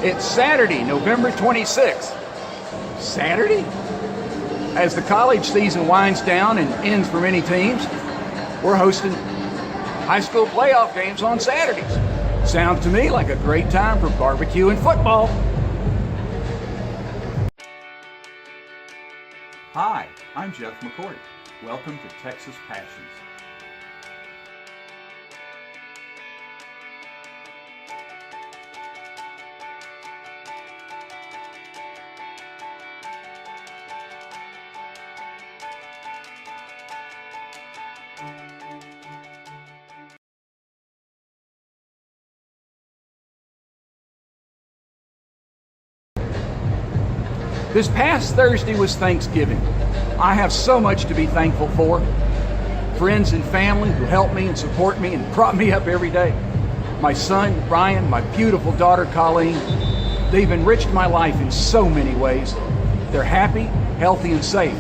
It's Saturday, November 26th. Saturday? As the college season winds down and ends for many teams, we're hosting high school playoff games on Saturdays. Sounds to me like a great time for barbecue and football. Hi, I'm Jeff McCourt. Welcome to Texas Passions. This past Thursday was Thanksgiving. I have so much to be thankful for. Friends and family who help me and support me and prop me up every day. My son, Brian, my beautiful daughter, Colleen. They've enriched my life in so many ways. They're happy, healthy, and safe.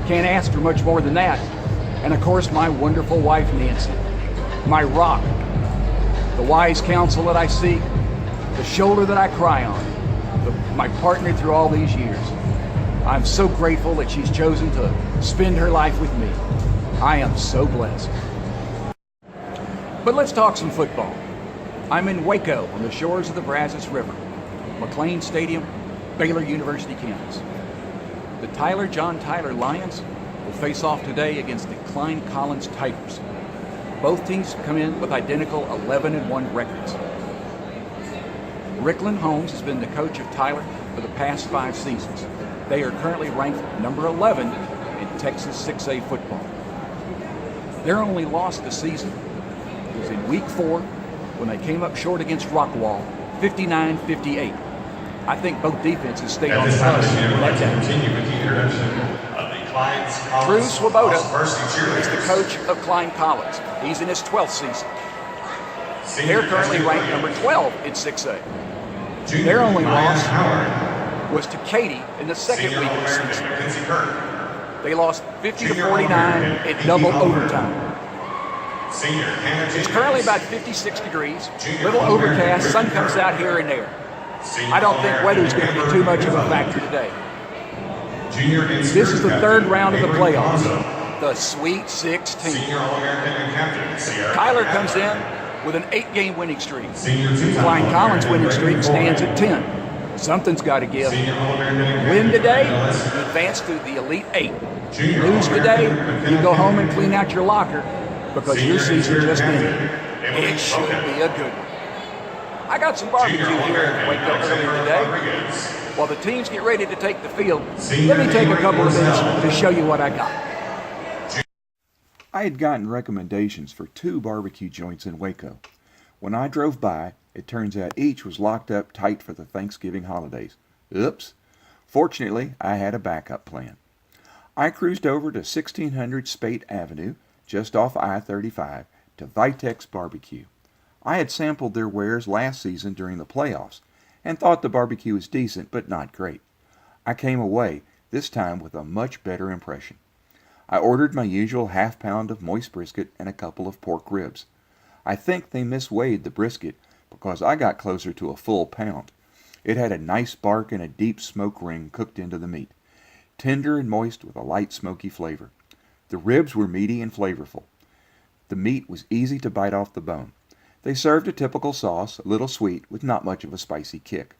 Can't ask for much more than that. And of course, my wonderful wife, Nancy. My rock. The wise counsel that I seek. The shoulder that I cry on. My partner through all these years. I'm so grateful that she's chosen to spend her life with me. I am so blessed. But let's talk some football. I'm in Waco on the shores of the Brazos River, McLean Stadium, Baylor University campus. The John Tyler Lions will face off today against the Klein Collins Tigers. Both teams come in with identical 11-1 records. Rickland Holmes has been the coach of Tyler for the past 5 seasons. They are currently ranked number 11 in Texas 6A football. Their only loss this season was in week 4 when they came up short against Rockwall, 59-58. I think both defenses stayed on the bus that day. Drew Swoboda is the coach of Klein Collins. He's in his 12th season. They're currently ranked number 12 in 6A. Their only loss was to Katy in the second week of the season. They lost 50-49 in double overtime. It's currently about 56 degrees, little overcast, sun comes out here and there. I don't think weather's going to be too much of a factor today. This is the third round of the playoffs, the Sweet 16. Tyler comes in with an 8-game winning streak. Klein Collins' winning streak stands at 10. Something's got to give. Win today, you advance to the Elite 8. Lose today, you go home and clean out your locker because your season just ended. It should be a good one. I got some barbecue here in Waco earlier today. While the teams get ready to take the field, let me take a couple of minutes to show you what I got. I had gotten recommendations for 2 barbecue joints in Waco. When I drove by, it turns out each was locked up tight for the Thanksgiving holidays. Oops. Fortunately, I had a backup plan. I cruised over to 1600 Spate Avenue, just off I-35, to Vitek's Barbecue. I had sampled their wares last season during the playoffs and thought the barbecue was decent but not great. I came away, this time with a much better impression. I ordered my usual half-pound of moist brisket and a couple of pork ribs. I think they misweighed the brisket because I got closer to a full pound. It had a nice bark and a deep smoke ring cooked into the meat, tender and moist with a light smoky flavor. The ribs were meaty and flavorful. The meat was easy to bite off the bone. They served a typical sauce, a little sweet with not much of a spicy kick.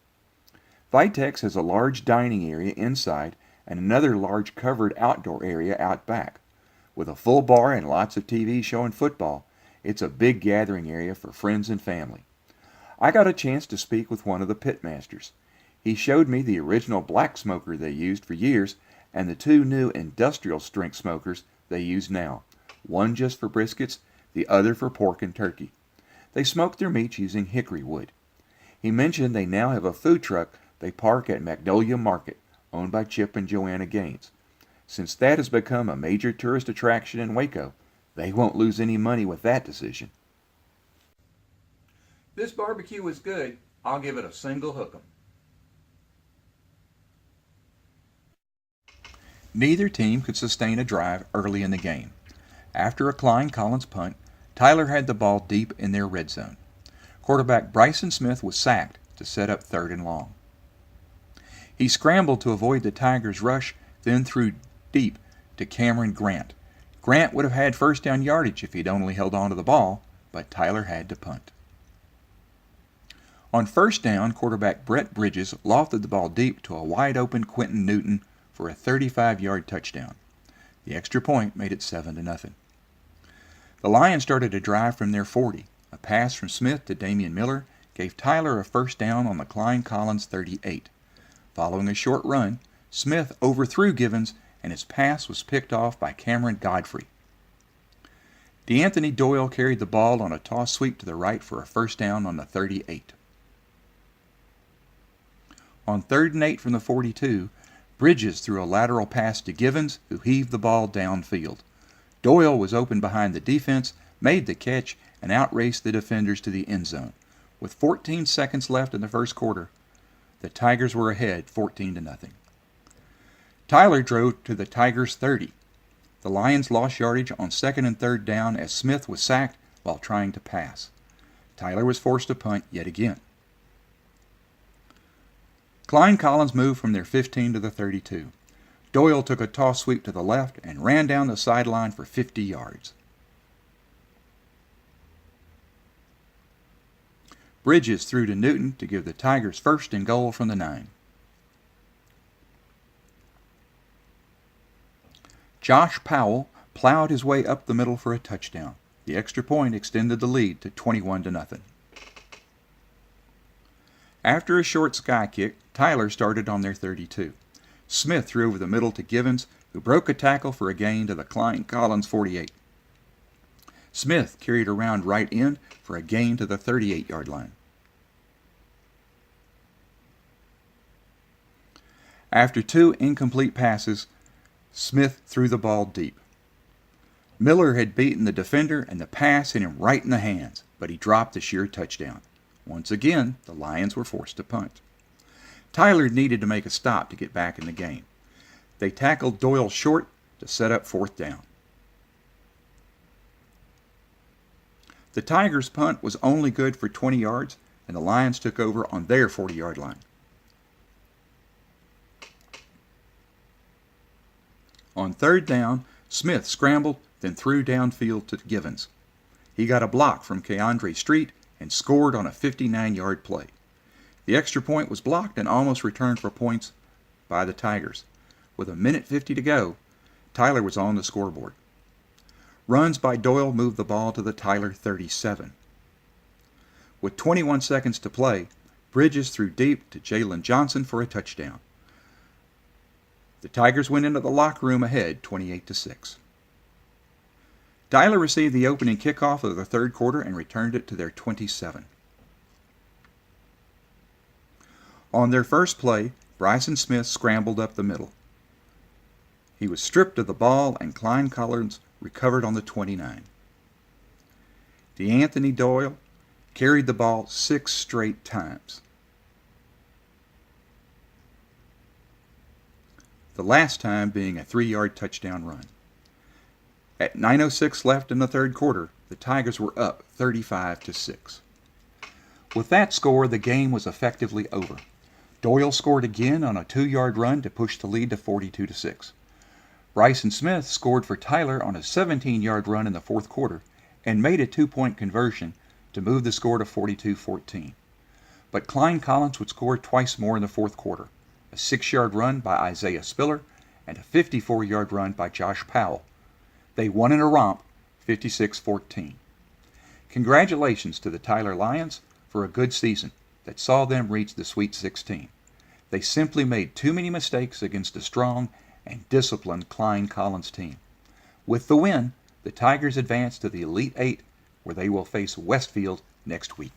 Vitek's has a large dining area inside and another large covered outdoor area out back. With a full bar and lots of TV showing football, it's a big gathering area for friends and family. I got a chance to speak with one of the pitmasters. He showed me the original black smoker they used for years and the 2 new industrial strength smokers they use now, one just for briskets, the other for pork and turkey. They smoke their meats using hickory wood. He mentioned they now have a food truck they park at Magnolia Market, owned by Chip and Joanna Gaines. Since that has become a major tourist attraction in Waco, they won't lose any money with that decision. This barbecue is good. I'll give it a single hook'em. Neither team could sustain a drive early in the game. After a Klein Collins punt, Tyler had the ball deep in their red zone. Quarterback Bryson Smith was sacked, to set up 3rd and long. He scrambled to avoid the Tigers' rush, then threw deep to Cameron Grant. Grant would have had first down yardage if he'd only held on to the ball, but Tyler had to punt. On 1st down, quarterback Brett Bridges lofted the ball deep to a wide-open Quentin Newton for a 35-yard touchdown. The extra point made it 7-0. The Lions started a drive from their 40. A pass from Smith to Damian Miller gave Tyler a first down on the Klein Collins 38. Following a short run, Smith overthrew Givens and his pass was picked off by Cameron Godfrey. DeAnthony Doyle carried the ball on a toss sweep to the right for a first down on the 38. On 3rd and 8 from the 42, Bridges threw a lateral pass to Givens, who heaved the ball downfield. Doyle was open behind the defense, made the catch, and outraced the defenders to the end zone. With 14 seconds left in the first quarter, the Tigers were ahead 14-0. Tyler drove to the Tigers' 30. The Lions lost yardage on 2nd and 3rd down as Smith was sacked while trying to pass. Tyler was forced to punt yet again. Klein Collins moved from their 15 to the 32. Doyle took a toss sweep to the left and ran down the sideline for 50 yards. Bridges threw to Newton to give the Tigers 1st and goal from the 9. Josh Powell plowed his way up the middle for a touchdown. The extra point extended the lead to 21-0. After a short sky kick, Tyler started on their 32. Smith threw over the middle to Givens, who broke a tackle for a gain to the Klein Collins 48. Smith carried around right end for a gain to the 38-yard line. After 2 incomplete passes, Smith threw the ball deep. Miller had beaten the defender and the pass hit him right in the hands, but he dropped the sheer touchdown. Once again, the Lions were forced to punt. Tyler needed to make a stop to get back in the game. They tackled Doyle short to set up 4th down. The Tigers' punt was only good for 20 yards, and the Lions took over on their 40-yard line. On 3rd down, Smith scrambled, then threw downfield to Givens. He got a block from Keandre Street and scored on a 59-yard play. The extra point was blocked and almost returned for points by the Tigers. With 1:50 to go, Tyler was on the scoreboard. Runs by Doyle moved the ball to the Tyler 37. With 21 seconds to play, Bridges threw deep to Jalen Johnson for a touchdown. The Tigers went into the locker room ahead 28-6. Tyler received the opening kickoff of the 3rd quarter and returned it to their 27. On their first play, Bryson Smith scrambled up the middle. He was stripped of the ball and Klein Collins recovered on the 29. DeAnthony Doyle carried the ball 6 straight times. The last time being a 3-yard touchdown run. At 9:06 left in the 3rd quarter, the Tigers were up 35-6. With that score, the game was effectively over. Doyle scored again on a 2-yard run to push the lead to 42-6. Bryson Smith scored for Tyler on a 17-yard run in the 4th quarter and made a 2-point conversion to move the score to 42-14. But Klein Collins would score twice more in the 4th quarter, a 6-yard run by Isaiah Spiller and a 54-yard run by Josh Powell. They won in a romp, 56-14. Congratulations to the Tyler Lions for a good season that saw them reach the Sweet 16. They simply made too many mistakes against a strong and disciplined Klein Collins team. With the win, the Tigers advance to the Elite Eight, where they will face Westfield next week.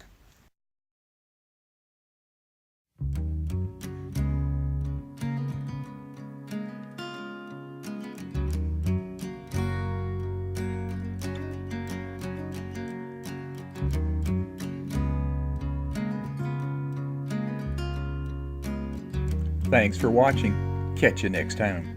Thanks for watching. Catch you next time.